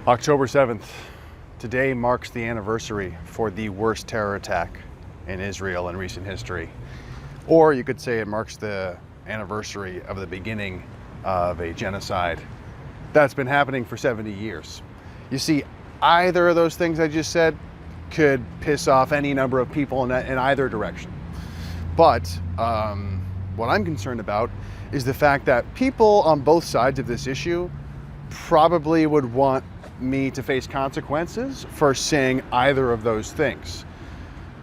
October 7th. Today marks the anniversary for the worst terror attack in Israel in recent history. Or you could say it marks the anniversary of the beginning of a genocide that's been happening for 70 years. You see, either of those things I just said could piss off any number of people in either direction. But what I'm concerned about is the fact that people on both sides of this issue probably would want me to face consequences for saying either of those things.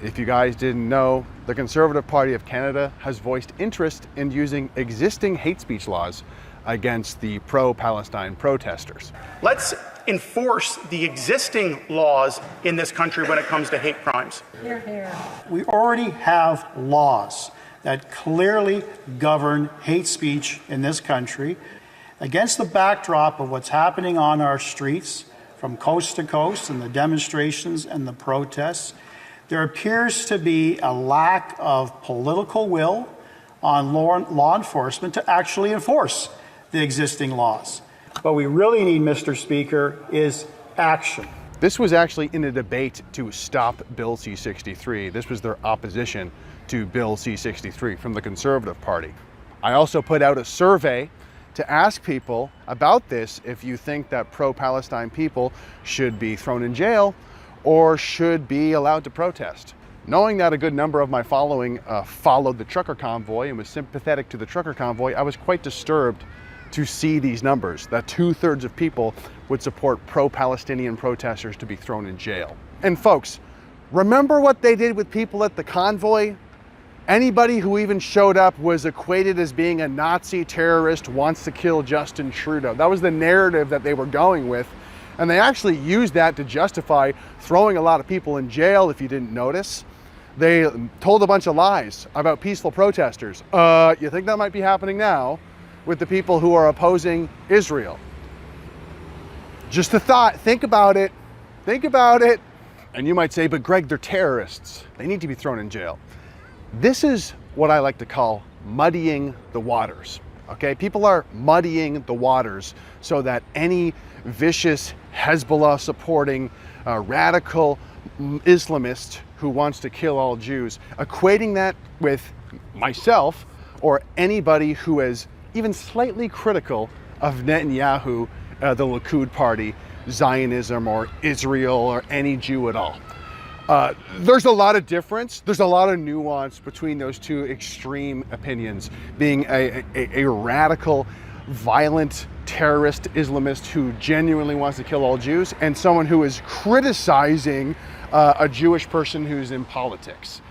If you guys didn't know, the Conservative Party of Canada has voiced interest in using existing hate speech laws against the pro-Palestine protesters. Let's enforce the existing laws in this country when it comes to hate crimes. Hear, hear. We already have laws that clearly govern hate speech in this country. Against the backdrop of what's happening on our streets from coast to coast and the demonstrations and the protests, there appears to be a lack of political will on law enforcement to actually enforce the existing laws. What we really need, Mr. Speaker, is action. This was actually in a debate to stop Bill C-63. This was their opposition to Bill C-63 from the Conservative Party. I also put out a survey to ask people about this, if you think that pro-Palestine people should be thrown in jail or should be allowed to protest. Knowing that a good number of my following followed the trucker convoy and was sympathetic to the trucker convoy, I was quite disturbed to see these numbers, that 2/3 of people would support pro-Palestinian protesters to be thrown in jail. And folks, remember what they did with people at the convoy? Anybody who even showed up was equated as being a Nazi terrorist, wants to kill Justin Trudeau. That was the narrative that they were going with. And they actually used that to justify throwing a lot of people in jail, if you didn't notice. They told a bunch of lies about peaceful protesters. You think that might be happening now with the people who are opposing Israel? Just a thought, think about it. Think about it. And you might say, but Greg, they're terrorists. They need to be thrown in jail. This is what I like to call muddying the waters, okay? People are muddying the waters so that any vicious Hezbollah supporting radical Islamist who wants to kill all Jews, equating that with myself or anybody who is even slightly critical of Netanyahu, the Likud party, Zionism, or Israel, or any Jew at all. There's a lot of difference, there's a lot of nuance between those two extreme opinions, being a radical, violent, terrorist Islamist who genuinely wants to kill all Jews, and someone who is criticizing a Jewish person who's in politics.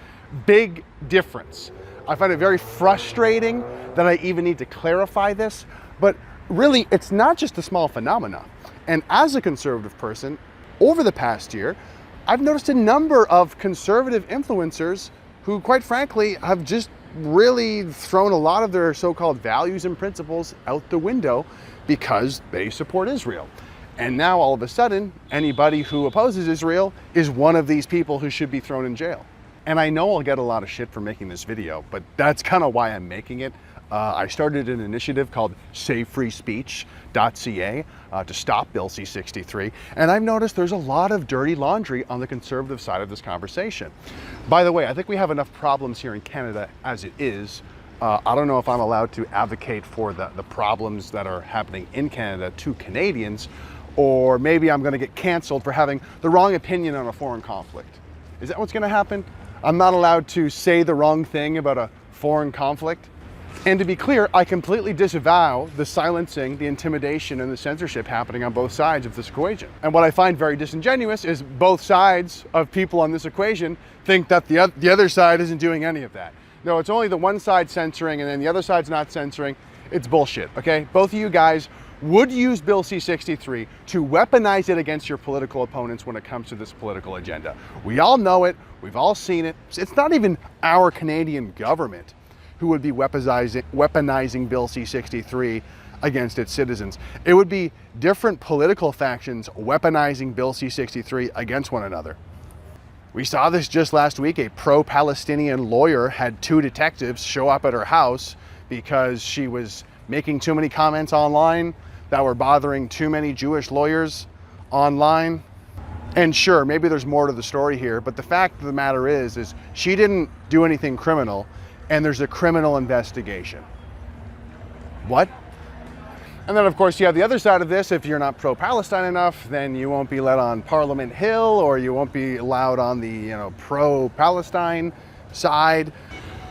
Big difference. I find it very frustrating that I even need to clarify this, but really it's not just a small phenomena. And as a conservative person, over the past year, I've noticed a number of conservative influencers who, quite frankly, have just really thrown a lot of their so-called values and principles out the window because they support Israel. And now all of a sudden, anybody who opposes Israel is one of these people who should be thrown in jail. And I know I'll get a lot of shit for making this video, but that's kind of why I'm making it. I started an initiative called SaveFreeSpeech.ca to stop Bill C-63, and I've noticed there's a lot of dirty laundry on the conservative side of this conversation. By the way, I think we have enough problems here in Canada as it is. I don't know if I'm allowed to advocate for the problems that are happening in Canada to Canadians, or maybe I'm going to get canceled for having the wrong opinion on a foreign conflict. Is that what's going to happen? I'm not allowed to say the wrong thing about a foreign conflict? And to be clear, I completely disavow the silencing, the intimidation, and the censorship happening on both sides of this equation. And what I find very disingenuous is both sides of people on this equation think that the other side isn't doing any of that. No, it's only the one side censoring and then the other side's not censoring. It's bullshit, okay? Both of you guys would use Bill C-63 to weaponize it against your political opponents when it comes to this political agenda. We all know it, we've all seen it. It's not even our Canadian government who would be weaponizing Bill C-63 against its citizens. It would be different political factions weaponizing Bill C-63 against one another. We saw this just last week. A pro-Palestinian lawyer had 2 detectives show up at her house because she was making too many comments online that were bothering too many Jewish lawyers. online. And sure, maybe there's more to the story here, but the fact of the matter is she didn't do anything criminal, and there's a criminal investigation. What? And then of course you have the other side of this. If you're not pro-Palestine enough, then you won't be let on Parliament Hill, or you won't be allowed on the pro-Palestine side.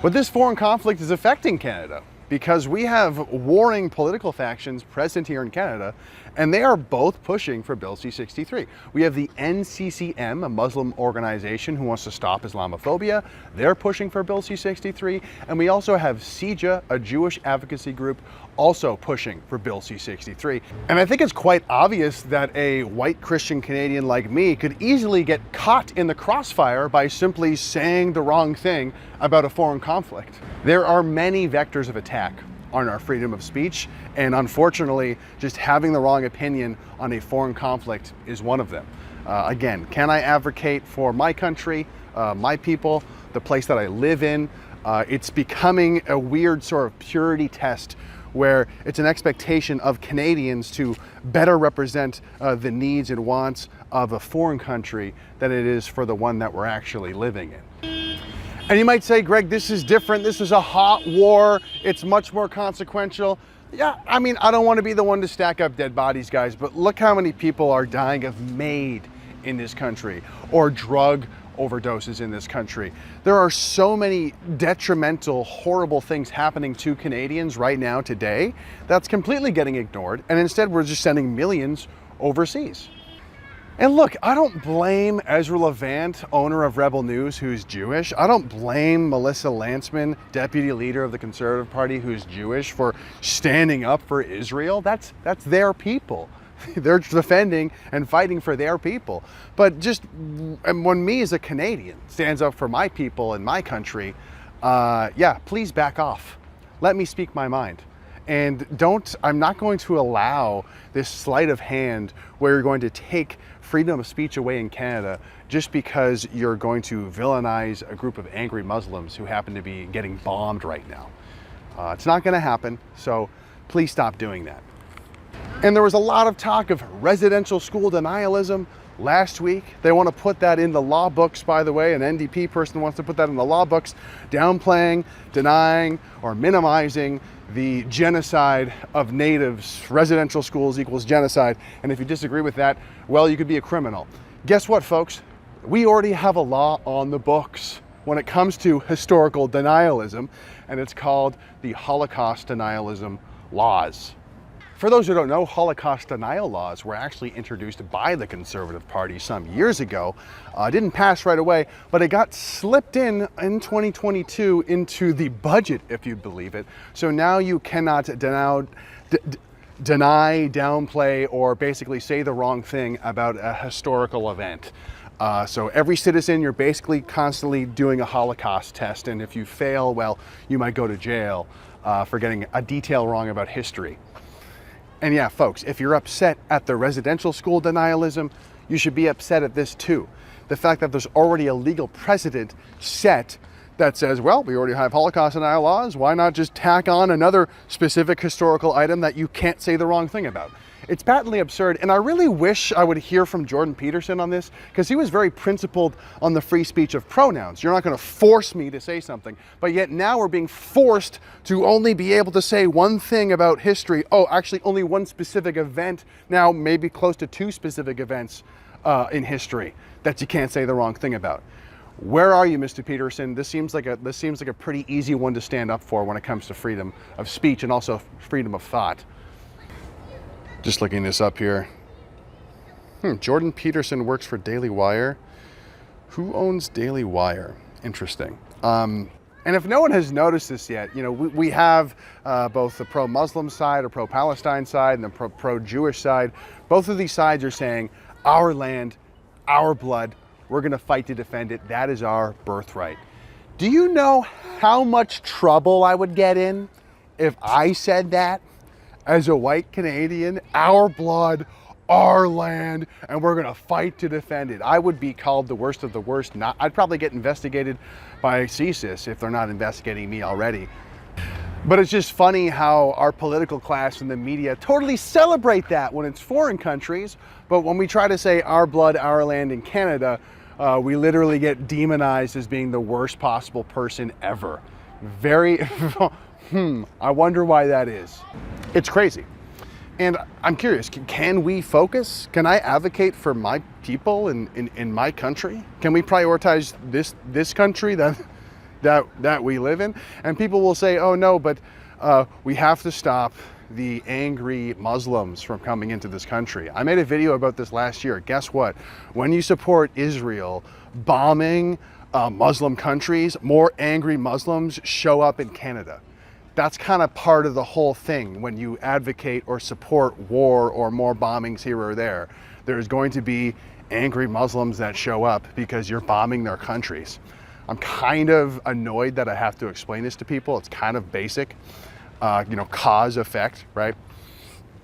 But this foreign conflict is affecting Canada, because we have warring political factions present here in Canada, and they are both pushing for Bill C-63. We have the NCCM, a Muslim organization who wants to stop Islamophobia. They're pushing for Bill C-63. And we also have CJA, a Jewish advocacy group, also pushing for Bill C-63. And I think it's quite obvious that a white Christian Canadian like me could easily get caught in the crossfire by simply saying the wrong thing about a foreign conflict. There are many vectors of attack on our freedom of speech, and unfortunately, just having the wrong opinion on a foreign conflict is one of them. Again, can I advocate for my country, my people, the place that I live in? It's becoming a weird sort of purity test where it's an expectation of Canadians to better represent the needs and wants of a foreign country than it is for the one that we're actually living in. And you might say, Greg, this is different. This is a hot war. It's much more consequential. Yeah, I mean, I don't want to be the one to stack up dead bodies, guys, but look how many people are dying of MAID in this country, or drug overdoses in this country. There are so many detrimental, horrible things happening to Canadians right now today that's completely getting ignored, and instead we're just sending millions overseas. And look, I don't blame Ezra Levant, owner of Rebel News, who's Jewish. I don't blame Melissa Lantsman, deputy leader of the Conservative Party, who's Jewish, for standing up for Israel. That's their people. They're defending and fighting for their people. But just when me as a Canadian stands up for my people and my country, yeah, please back off. Let me speak my mind. And I'm not going to allow this sleight of hand where you're going to take freedom of speech away in Canada just because you're going to villainize a group of angry Muslims who happen to be getting bombed right now. It's not going to happen, so please stop doing that. And there was a lot of talk of residential school denialism last week. They want to put that in the law books, by the way. An NDP person wants to put that in the law books, downplaying, denying, or minimizing the genocide of natives. Residential schools equals genocide. And if you disagree with that, well, you could be a criminal. Guess what, folks? We already have a law on the books when it comes to historical denialism, and it's called the Holocaust Denialism Laws. For those who don't know, Holocaust denial laws were actually introduced by the Conservative Party some years ago. Didn't pass right away, but it got slipped in 2022 into the budget, if you believe it. So now you cannot deny, downplay, or basically say the wrong thing about a historical event. So every citizen, you're basically constantly doing a Holocaust test, and if you fail, well, you might go to jail for getting a detail wrong about history. And yeah, folks, if you're upset at the residential school denialism, you should be upset at this too. The fact that there's already a legal precedent set that says, well, we already have Holocaust denial laws, why not just tack on another specific historical item that you can't say the wrong thing about? It's patently absurd, and I really wish I would hear from Jordan Peterson on this, because he was very principled on the free speech of pronouns. You're not going to force me to say something, but yet now we're being forced to only be able to say one thing about history. Oh, actually only one specific event, now maybe close to two specific events in history that you can't say the wrong thing about. Where are you, Mr. Peterson? This seems like a pretty easy one to stand up for when it comes to freedom of speech and also freedom of thought. Just looking this up here. Jordan Peterson works for Daily Wire. Who owns Daily Wire? Interesting. And if no one has noticed this yet, we have both the pro-Muslim side or pro-Palestine side and the pro-Jewish side. Both of these sides are saying, our land, our blood, we're going to fight to defend it. That is our birthright. Do you know how much trouble I would get in if I said that? As a white Canadian, our blood, our land, and we're gonna fight to defend it. I would be called the worst of the worst. I'd probably get investigated by CSIS if they're not investigating me already. But it's just funny how our political class and the media totally celebrate that when it's foreign countries, but when we try to say our blood, our land in Canada, we literally get demonized as being the worst possible person ever. Very, I wonder why that is. It's crazy. And I'm curious, can we focus? Can I advocate for my people in my country? Can we prioritize this country that we live in? And people will say, oh no, but we have to stop the angry Muslims from coming into this country. I made a video about this last year. Guess what? When you support Israel bombing Muslim countries, more angry Muslims show up in Canada. That's kind of part of the whole thing. When you advocate or support war or more bombings here or there, there's going to be angry Muslims that show up because you're bombing their countries. I'm kind of annoyed that I have to explain this to people. It's kind of basic, cause effect, right?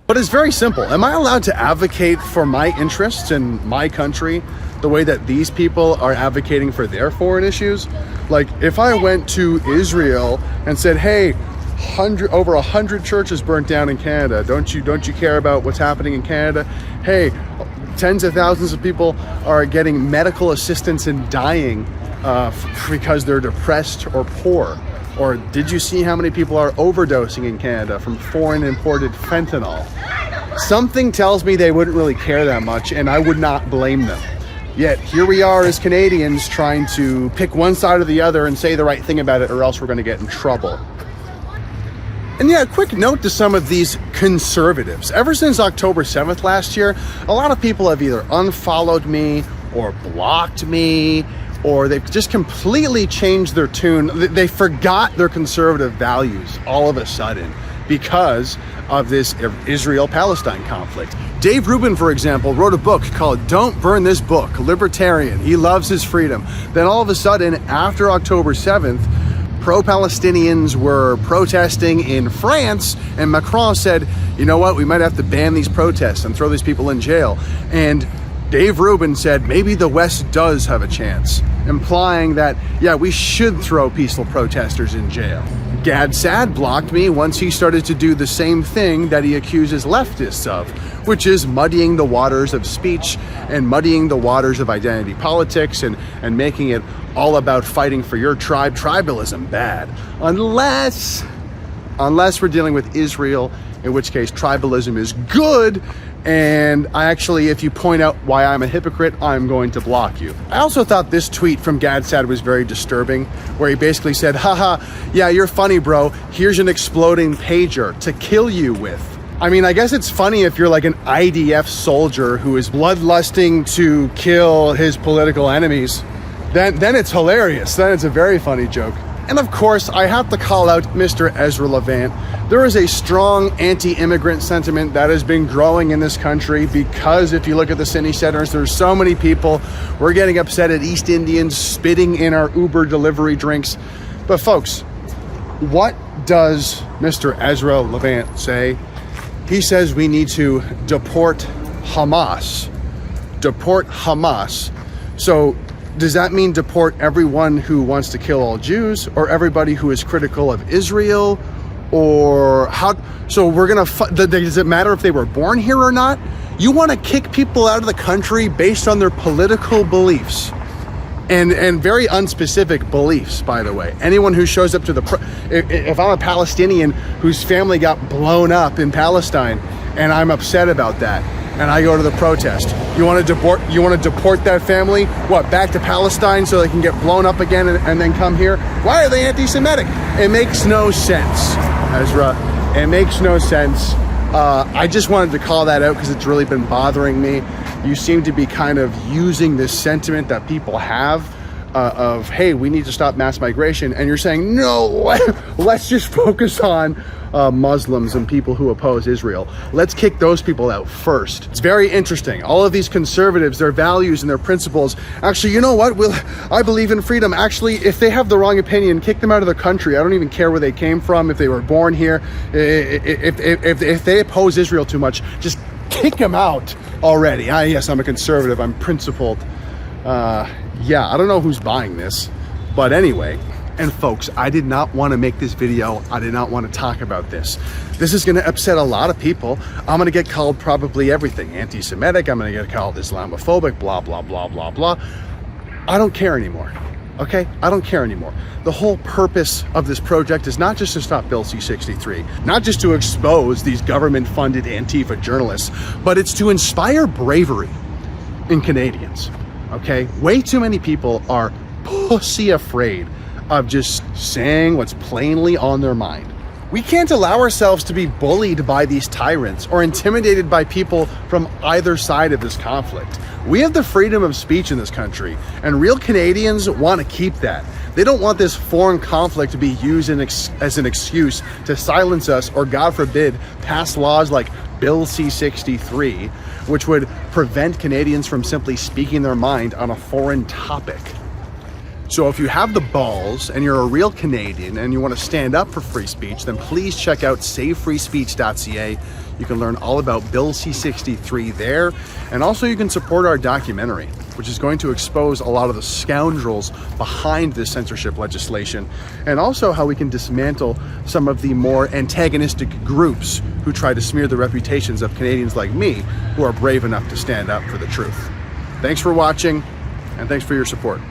But it's very simple. Am I allowed to advocate for my interests in my country the way that these people are advocating for their foreign issues? Like if I went to Israel and said, hey, over 100 churches burnt down in Canada. Don't you care about what's happening in Canada? Hey, tens of thousands of people are getting medical assistance and dying because they're depressed or poor. Or did you see how many people are overdosing in Canada from foreign imported fentanyl? Something tells me they wouldn't really care that much, and I would not blame them. Yet here we are as Canadians trying to pick one side or the other and say the right thing about it, or else we're going to get in trouble. And yeah, a quick note to some of these conservatives. Ever since October 7th last year, a lot of people have either unfollowed me or blocked me, or they've just completely changed their tune. They forgot their conservative values all of a sudden because of this Israel-Palestine conflict. Dave Rubin, for example, wrote a book called Don't Burn This Book, Libertarian. He loves his freedom. Then all of a sudden, after October 7th, pro-Palestinians were protesting in France, and Macron said, you know what, we might have to ban these protests and throw these people in jail. And Dave Rubin said, maybe the West does have a chance, implying that, yeah, we should throw peaceful protesters in jail. Gad Saad blocked me once he started to do the same thing that he accuses leftists of, which is muddying the waters of speech and muddying the waters of identity politics and making it all about fighting for your tribe. Tribalism, bad. Unless we're dealing with Israel, in which case tribalism is good. And if you point out why I'm a hypocrite, I'm going to block you. I also thought this tweet from Gad Saad was very disturbing, where he basically said, haha, yeah, you're funny, bro. Here's an exploding pager to kill you with. I mean, I guess it's funny if you're like an IDF soldier who is bloodlusting to kill his political enemies. Then it's hilarious. Then it's a very funny joke. And of course, I have to call out Mr. Ezra Levant. There is a strong anti-immigrant sentiment that has been growing in this country because if you look at the city centers, there's so many people. We're getting upset at East Indians spitting in our Uber delivery drinks. But folks, what does Mr. Ezra Levant say? He says we need to deport Hamas. Deport Hamas. So does that mean deport everyone who wants to kill all Jews, or everybody who is critical of Israel? Or how? So we're gonna, does it matter if they were born here or not? You want to kick people out of the country based on their political beliefs. And very unspecific beliefs, by the way. Anyone who shows up to if I'm a Palestinian whose family got blown up in Palestine and I'm upset about that, and I go to the protest, you want to deport that family, what, back to Palestine so they can get blown up again and then come here? Why are they anti-Semitic? It makes no sense, Ezra. It makes no sense. I just wanted to call that out because it's really been bothering me. You seem to be kind of using this sentiment that people have of, hey, we need to stop mass migration. And you're saying, no, let's just focus on Muslims and people who oppose Israel. Let's kick those people out first. It's very interesting. All of these conservatives, their values and their principles. Actually, you know what? I believe in freedom. Actually, if they have the wrong opinion, kick them out of the country. I don't even care where they came from, if they were born here. If they oppose Israel too much, just kick them out already. Yes, I'm a conservative. I'm principled. Yeah, I don't know who's buying this. But anyway, And folks, I did not want to make this video. I did not want to talk about this. This is going to upset a lot of people. I'm going to get called probably everything. Anti-Semitic, I'm going to get called Islamophobic, blah, blah, blah, blah, blah. I don't care anymore. Okay? I don't care anymore. The whole purpose of this project is not just to stop Bill C-63, not just to expose these government-funded Antifa journalists, but it's to inspire bravery in Canadians. Okay? Way too many people are pussy afraid of just saying what's plainly on their mind. We can't allow ourselves to be bullied by these tyrants or intimidated by people from either side of this conflict. We have the freedom of speech in this country, and real Canadians want to keep that. They don't want this foreign conflict to be used as an excuse to silence us or, God forbid, pass laws like Bill C-63, which would prevent Canadians from simply speaking their mind on a foreign topic. So if you have the balls and you're a real Canadian and you want to stand up for free speech, then please check out savefreespeech.ca. You can learn all about Bill C-63 there. And also you can support our documentary, which is going to expose a lot of the scoundrels behind this censorship legislation, and also how we can dismantle some of the more antagonistic groups who try to smear the reputations of Canadians like me who are brave enough to stand up for the truth. Thanks for watching, and thanks for your support.